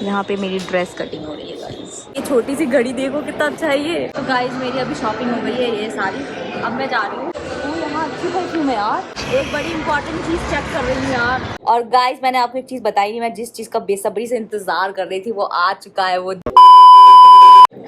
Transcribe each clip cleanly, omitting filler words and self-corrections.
यहाँ पे मेरी ड्रेस कटिंग हो रही है गाइस। ये छोटी सी घड़ी देखो कितना अच्छा है ये। तो गाइस मेरी अभी शॉपिंग हो गई है ये सारी। अब मैं जा रही हूँ। यहाँ अच्छी परफ्यूम है यार। एक बड़ी इंपॉर्टेंट चीज चेक कर रही हूँ यार। और गाइस मैंने आपको एक चीज बताई नहीं, मैं जिस चीज का बेसब्री से इंतजार कर रही थी वो आ चुका है। वो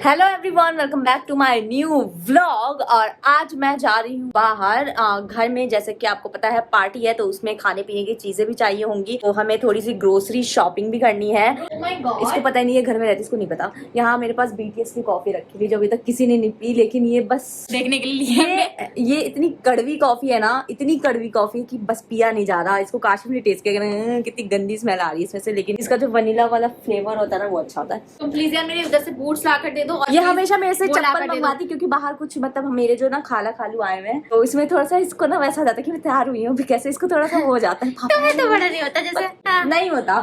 hello everyone, welcome back to my new vlog. और आज मैं जा रही हूँ बाहर घर में। जैसे कि आपको पता है पार्टी है तो उसमें खाने पीने की चीजें भी चाहिए होंगी, तो हमें थोड़ी सी ग्रोसरी शॉपिंग भी करनी है। इसको पता ही नहीं है, घर में रहती इसको नहीं पता। यहाँ मेरे पास BTS की कॉफी रखी हुई जो अभी तक किसी ने नहीं पी, लेकिन ये बस देखने के लिए ये इतनी कड़वी कॉफी है ना, इतनी कड़वी कॉफी कि बस पिया नहीं जा रहा। इसको काश में टेस्ट किया, कितनी गंदी स्मेल आ रही है इसमें से, लेकिन इसका जो वनीला वाला फ्लेवर होता है ना वो अच्छा होता है। तुम प्लीज यार मेरे उधर से बूट्स ला कर दे दो। और ये हमेशा मेरे से चप्पल मंगवाती क्योंकि बाहर कुछ मतलब मेरे जो ना खाला खालू आए हुए हैं, तो इसमें थोड़ा सा इसको ना वैसा हो जाता है कि मैं तैयार हुई हूँ कैसे, इसको थोड़ा सा हो जाता है। तुम्हें तो बड़ा नहीं होता जैसे नहीं होता।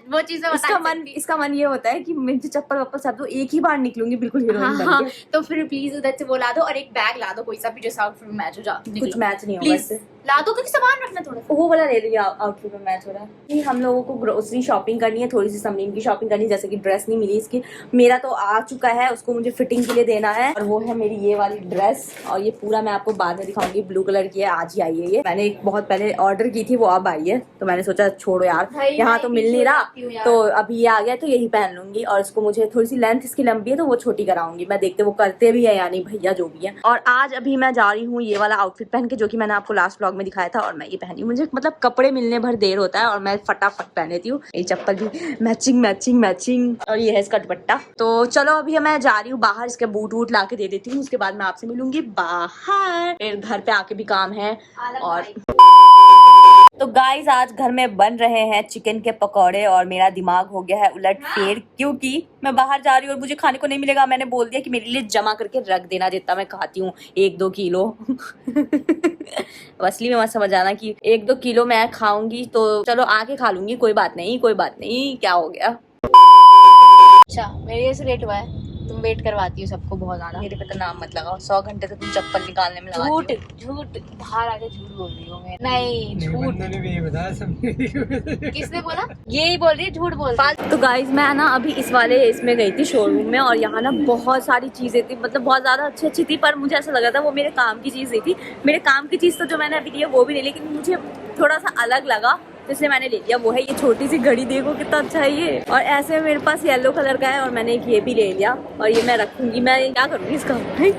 वो चीजें इसका मन ये होता है कि मैं जो चप्पल वप्पल सब दो एक ही बार निकलूंगी बिल्कुल हीरोइन बन के। तो फिर प्लीज उधर से वो ला दो और एक बैग ला दो कोई सा भी जो आउटफिट में मैच हो जाए। कुछ मैच नहीं होगा इससे, ला दो क्योंकि सामान रखना थोड़ा सा वो वाला ले लिया आउटफिट में मैच हो रहा है। हम लोगों को ग्रोसरी शॉपिंग करनी है, थोड़ी सी समरीन की शॉपिंग करनी है। जैसे कि ड्रेस नहीं मिली इसकी, मेरा तो आ चुका है, उसको मुझे फिटिंग के लिए देना है। और वो है मेरी ये वाली ड्रेस, और ये पूरा मैं आपको बाद में दिखाऊंगी। ब्लू कलर की है, आज ही आई है ये। मैंने एक बहुत पहले ऑर्डर की थी, वो अब आई है, तो मैंने सोचा छोड़ो यार यहाँ तो मिल नहीं रहा, तो अभी ये आ गया तो यही पहन लूंगी। और इसको मुझे थोड़ी सी लेंथ इसकी लंबी है तो वो छोटी कराऊंगी। मैं देखते वो करते भी है या नहीं भैया जो भी है। और आज अभी मैं जा रही हूँ ये वाला आउटफिट पहन के, जो कि मैंने आपको लास्ट व्लॉग में दिखाया था। और मैं ये पहनी हूँ, मुझे मतलब कपड़े मिलने भर देर होता है और मैं फटाफट पहन लेती हूँ। ये चप्पल भी मैचिंग मैचिंग मैचिंग, और ये है इसका दुपट्टा। तो चलो अभी मैं जा रही हूँ बाहर, इसके बूट वूट ला के दे देती हूँ, उसके बाद मैं आपसे मिलूंगी बाहर। फिर घर पे आके भी काम है। और तो गाइस आज घर में बन रहे हैं चिकन के पकौड़े, और मेरा दिमाग हो गया है उलट फेर, क्योंकि मैं बाहर जा रही हूँ और मुझे खाने को नहीं मिलेगा। मैंने बोल दिया कि मेरे लिए जमा करके रख देना जितना मैं खाती हूँ, 1-2 किलो। असली में मत समझ आना कि 1-2 किलो मैं खाऊंगी, तो चलो आके खा लूंगी, कोई बात नहीं कोई बात नहीं, क्या हो गया। अच्छा मेरे से लेट हुआ है, तुम वेट करवाती हो सबको बहुत ज्यादा। मेरे पे तो नाम मत लगाओ, 100 घंटे तो तुम चप्पल निकालने में झूठ झूठ बाहर आके झूठ बोल रही हूँ मैं। नहीं झूठ किसने बोला? यही बोल रही है झूठ बोल। तो गाइज मैं ना अभी इस वाले इसमें गई थी शोरूम में, और यहाँ ना बहुत सारी चीजें थी, मतलब बहुत ज्यादा अच्छी अच्छी थी, पर मुझे ऐसा लगा था वो मेरे काम की चीज नहीं थी। मेरे काम की चीज तो जो मैंने अभी ली है वो भी नहीं, लेकिन मुझे थोड़ा सा अलग लगा तो इसलिए मैंने ले लिया। वो है ये छोटी सी घड़ी, देखो कितना अच्छा है ये। और ऐसे मेरे पास येलो कलर का है, और मैंने एक ये भी ले लिया, और ये मैं रखूंगी। मैं क्या करूँगी इसका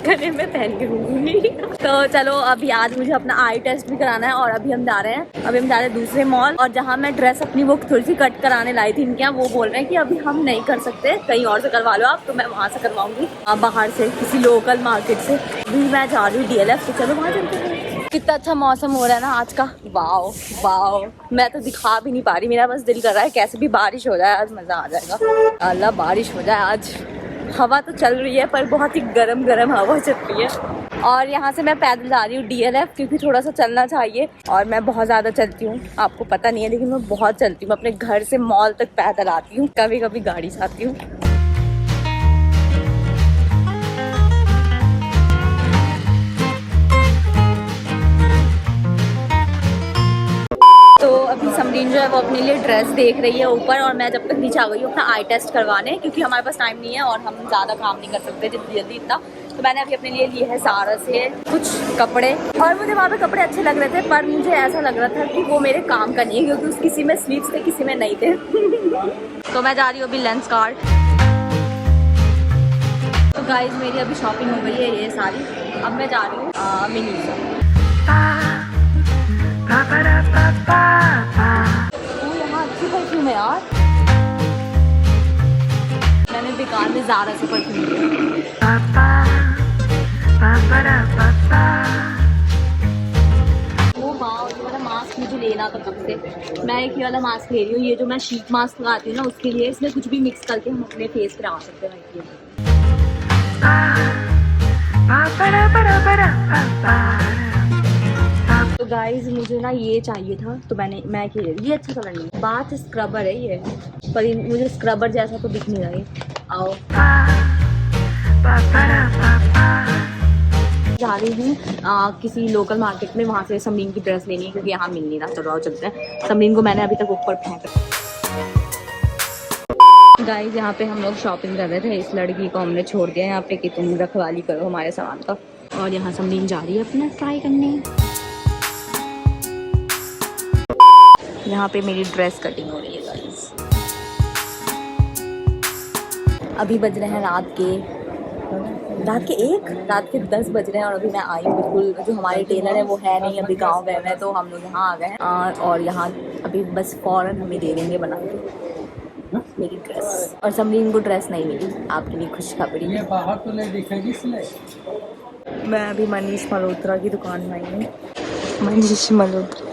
गले में पहन के घूमूंगी। तो चलो अभी आज मुझे अपना आई टेस्ट भी कराना है, और अभी हम जा रहे हैं दूसरे मॉल। और जहाँ मैं ड्रेस अपनी वो थोड़ी सी कट कराने लाई थी इनके यहाँ, वो बोल रहे हैं कि अभी हम नहीं कर सकते, कहीं और से करवा लो आप। तो मैं वहाँ से करवाऊंगी, बाहर से किसी लोकल मार्केट से। अभी मैं जा रही हूँ DLF, तो चलो वहाँ चलते हैं। कितना अच्छा मौसम हो रहा है ना आज का, वाओ वाओ। मैं तो दिखा भी नहीं पा रही, मेरा बस दिल कर रहा है कैसे भी बारिश हो जाए, आज मजा आ जाएगा। अल्लाह बारिश हो जाए आज। हवा तो चल रही है पर बहुत ही गरम गरम हवा चल रही है। और यहाँ से मैं पैदल जा रही हूँ DLF, क्योंकि थोड़ा सा चलना चाहिए। और मैं बहुत ज़्यादा चलती हूँ, आपको पता नहीं है, लेकिन मैं बहुत चलती हूँ। अपने घर से मॉल तक पैदल आती हूँ, कभी कभी गाड़ी से आती हूँ। तो अभी समरीन जो है वो अपने लिए ड्रेस देख रही है ऊपर, और मैं जब तक नीचे आ गई हूँ अपना आई टेस्ट करवाने, क्योंकि हमारे पास टाइम नहीं है और हम ज़्यादा काम नहीं कर सकते जल्दी इतना। तो मैंने अभी अपने लिए लिए है सारा से कुछ कपड़े, और मुझे वहाँ पे कपड़े अच्छे लग रहे थे, पर मुझे ऐसा लग रहा था कि वो मेरे काम का नहीं है, क्योंकि किसी में स्लीव्स थे किसी में नहीं थे। तो मैं जा रही हूँ अभी लेंस कार्ड। तो गाइज मेरी अभी शॉपिंग हो गई है ये सारी। अब मैं जा रही हूँ मिनी से। यहाँ अच्छी परफ्यूम है यार, मैंने बेकार में ज़ारा से परफ्यूम लिया। वो वाओ, ये वाला मास्क मुझे लेना था कब से। मैं एक ही वाला मास्क ले रही हूँ, ये जो मैं शीट मास्क लगाती हूँ ना उसके लिए। इसमें कुछ भी मिक्स करके हम अपने फेस पे लगा सकते हैं। तो गाइज मुझे ना ये चाहिए था, तो मैं ये अच्छा कलर नहीं है, बात स्क्रबर है ये, पर मुझे स्क्रबर जैसा तो दिख नहीं रहा है। आओ जा रही हूँ किसी लोकल मार्केट में, वहाँ से समरीन की ड्रेस लेनी है, क्योंकि यहाँ मिल नहीं रहा। चलो आओ चलते हैं। समरीन को मैंने अभी तक ऊपर फेंका। गाइस यहाँ पे हम लोग शॉपिंग कर रहे थे, इस लड़की को हमने छोड़ दिया यहाँ पे कि तुम रखवाली करो हमारे सामान का। और यहाँ समरीन जा रही है अपना ट्राई करने। यहाँ पे मेरी ड्रेस कटिंग हो रही है गाइस। अभी बज रहे हैं रात के 10 बज रहे हैं और अभी मैं आई हूँ। बिल्कुल जो हमारे टेलर है वो है नहीं, अभी गाँव गए हैं, तो हम लोग यहाँ आ गए हैं और यहाँ अभी बस फ़ौरन हमें दे देंगे बना के मेरी ड्रेस। और समरीन को ड्रेस नहीं मिली, आपके लिए खुशखबरी। बाहर तो नहीं दिखेगी इसलिए। मैं अभी मनीष मल्होत्रा की दुकान में आई हूँ। मनीष मल्होत्रा।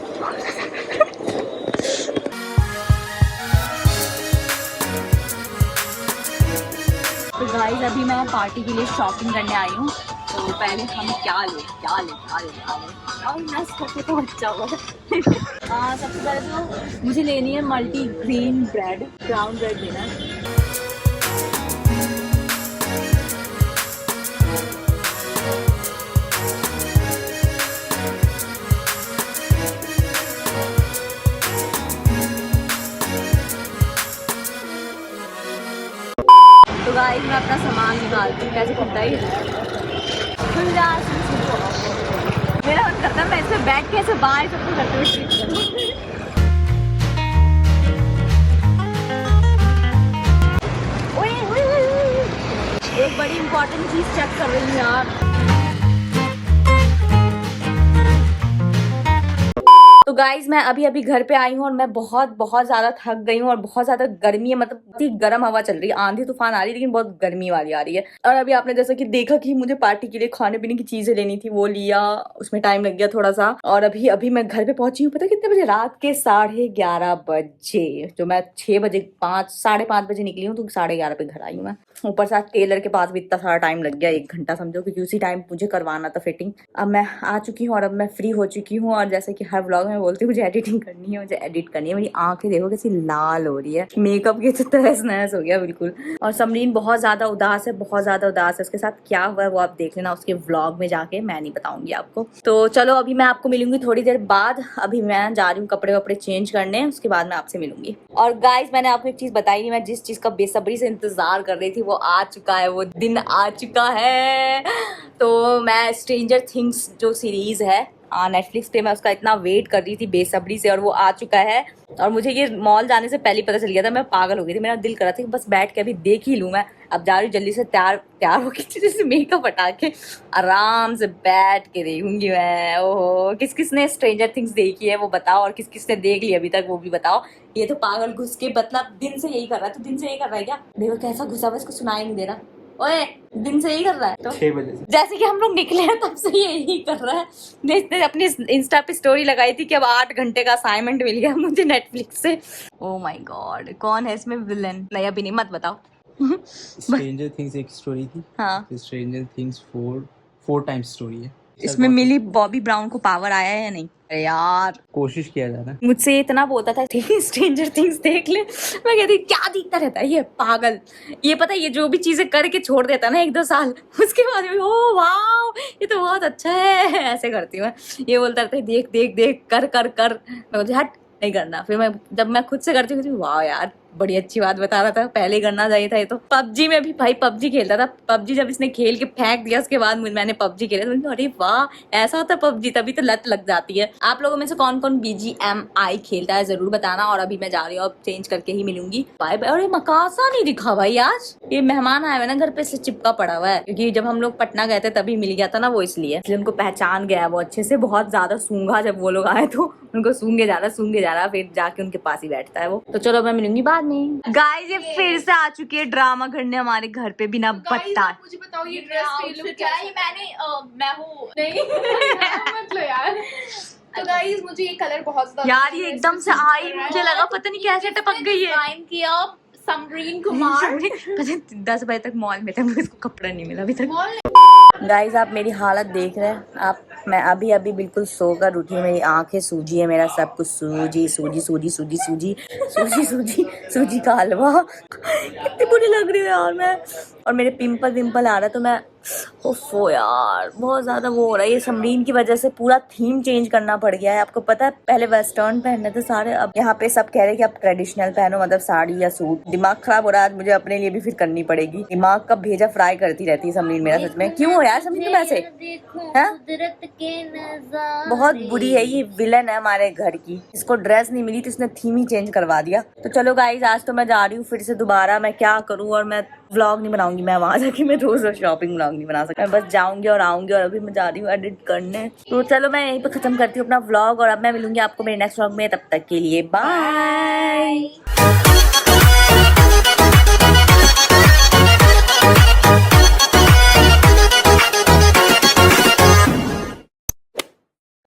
तो गाइस अभी मैं पार्टी के लिए शॉपिंग करने आई हूँ। तो पहले हम क्या ले और नस करके तो अच्छा हुआ। सबसे पहले तो मुझे लेनी है multi grain bread, brown bread लेना है। तो गाइस मैं अपना सामान निकालती हूँ। कैसे खुलता है मेरा मन करता है मैं इसमें बैठ के ऐसे बाहर सबको करते हुए। एक बड़ी इंपॉर्टेंट चीज चेक कर रही हूँ यार। तो गाइज मैं अभी घर पे आई हूँ और मैं बहुत ज़्यादा थक गई हूँ और बहुत ज़्यादा गर्मी है, मतलब इतनी गर्म हवा चल रही है, आंधी तूफान आ रही है लेकिन बहुत गर्मी वाली आ रही है। और अभी आपने जैसा कि देखा कि मुझे पार्टी के लिए खाने पीने की चीज़ें लेनी थी, वो लिया, उसमें टाइम लग गया थोड़ा सा। और अभी मैं घर पे पहुंची हूँ, पता कितने बजे? रात के 11:30 बजे। जो मैं 6 बजे 5:30 बजे निकली हूँ तो 11:30 पे घर आई हूँ मैं। ऊपर से टेलर के पास भी इतना सारा टाइम लग गया, 1 घंटा समझो, क्योंकि उसी टाइम मुझे करवाना था फिटिंग। अब मैं आ चुकी हूँ और अब मैं फ्री हो चुकी हूँ। और जैसे कि हर व्लॉग में बोलती हूँ मुझे एडिटिंग करनी है, मुझे एडिट करनी है। मेरी आंखें देखो कैसी लाल हो रही है, मेकअप के तो तहस नहस हो गया बिल्कुल। और समरीन बहुत ज्यादा उदास है, उसके साथ क्या हुआ है वो आप देख लेना उसके व्लॉग में जाके, मैं नहीं बताऊंगी आपको। तो चलो अभी मैं आपको मिलूंगी थोड़ी देर बाद। अभी मैं जा रही हूँ कपड़े वपड़े चेंज करने, उसके बाद मैं आपसे मिलूंगी। और गाइज मैंने आपको एक चीज बताई नहीं, मैं जिस चीज का बेसब्री से इंतजार कर रही थी वो आ चुका है, वो दिन आ चुका है। तो मैं स्ट्रेंजर थिंग्स जो सीरीज है नेटफ्लिक्स पे, मैं उसका इतना वेट कर रही थी बेसब्री से और वो आ चुका है। और मुझे ये मॉल जाने से पहले पता चल गया था, मैं पागल हो गई थी। मेरा दिल कर रहा था कि बस बैठ के अभी देख ही लूँ मैं। अब जा रही हूँ जल्दी से तैयार होकर जैसे मेकअप हटा के आराम से बैठ के देखूंगी मैं। ओहो, किस किस ने स्ट्रेंजर थिंग्स देखी है वो बताओ, और किस किस ने देख ली अभी तक वो भी बताओ। ये तो पागल घुस के मतलब दिन से यही कर रहा है, तो दिन से यही कर रहा है क्या? देखो कैसा घुसा हुआ, इसको सुनाई नहीं दे रहा। ओए दिन से यही कर रहा है, तो 6 बजे से जैसे कि हम लोग निकले हैं तब से यही कर रहा है। इसने अपनी इंस्टा पे स्टोरी लगाई थी कि अब 8 घंटे का असाइनमेंट मिल गया मुझे नेटफ्लिक्स से। ओह माय गॉड, कौन है इसमें विलन? नहीं अभी नहीं, मत बताओ। स्ट्रेंजर थिंग्स एक स्टोरी थी। हाँ, स्ट्रेंजर थिंग्स 4 टाइम्स स्टोरी है। इसमें मिली बॉबी ब्राउन को पावर आया है या नहीं? अरे यार कोशिश किया जा रहा है। मुझसे इतना बोलता था स्ट्रेंजर थिंग्स देख ले, मैं कहती क्या दिखता रहता है ये पागल। ये पता है ये जो भी चीजें करके छोड़ देता है ना 1-2 साल, उसके बाद में ओ वाओ ये तो बहुत अच्छा है, ऐसे करती हूँ मैं। ये बोलता रहता है देख देख देख कर, मैं मुझे हट नहीं करना। फिर मैं जब मैं खुद से करती हूँ वाह यार बड़ी अच्छी बात बता रहा था, पहले ही करना चाहिए था ये तो। पबजी में भी भाई पबजी खेलता था, पबजी जब इसने खेल के फेंक दिया उसके बाद मैंने पबजी खेला तो अरे वाह ऐसा होता है पबजी, तभी तो लत लग जाती है। आप लोगों में से कौन कौन BGMI खेलता है जरूर बताना। और अभी मैं जा रही हूँ, अब चेंज करके ही मिलूंगी। Bye bye. और ये मकासा नहीं दिखा भाई आज, ये मेहमान आए हुए ना घर पे से चिपका पड़ा हुआ है, क्योंकि जब हम लोग पटना गए थे तभी मिल गया था ना वो, इसलिए उनको पहचान गया वो अच्छे से। बहुत ज्यादा सूंघा जब वो लोग आए तो उनको सूंघे जा रहा, फिर जाके उनके पास ही बैठता है वो। तो चलो मैं मिलूंगी बाद में। गाइस ये फिर से आ चुकी है ड्रामा करने हमारे घर पे बिना बता। मुझे बताओ ये ड्रेस क्या है? मैं हूँ नहीं मत लो यार। तो गाइस मुझे ये कलर बहुत ज्यादा यार ये एकदम से आई, मुझे लगा पता नहीं कैसे टपक गई है। डिजाइन किया समरीन कुमार। पता 10 बजे तक मॉल में थे, मुझे इसको कपड़ा नहीं मिला अभी तक। मॉल गाइज आप मेरी हालत देख रहे हैं आप, मैं अभी बिल्कुल सोकर उठी हूँ, मेरी आंखें सूजी है, मेरा सब कुछ सूजी का हलवा। कितनी बुरी लग रही है यार मैं। और मेरे पिंपल विम्पल आ रहा है, तो मैं ओफो यार बहुत ज़्यादा वो हो रहा है। ये समरीन की वजह से पूरा थीम चेंज करना पड़ गया है। आपको पता है पहले वेस्टर्न पहनने थे सारे, अब यहाँ पे सब कह रहे हैं कि आप ट्रेडिशनल पहनो, मतलब साड़ी या सूट। दिमाग खराब हो रहा है, मुझे अपने लिए भी फिर करनी पड़ेगी। दिमाग का भेजा फ्राई करती रहती है समरीन मेरा, सच में। क्यों हो यार समरीन तुम ऐसे हैं? बहुत बुरी है ये, विलन है हमारे घर की। इसको ड्रेस नहीं मिली तो इसने थीम ही चेंज करवा दिया। तो चलो गाइज आज तो मैं जा रही हूँ फिर से दोबारा। मैं क्या करूँ, और मैं व्लॉग नहीं बनाऊंगी। मैं वहां जाके मैं रोज शॉपिंग व्लॉग नहीं बना सकती। मैं बस जाऊंगी और आऊंगी, और अभी मैं जा रही हूँ एडिट करने। तो चलो मैं यहीं पे खत्म करती हूँ अपना व्लॉग, और अब मैं मिलूंगी आपको मेरे नेक्स्ट व्लॉग में। तब तक के लिए बाय।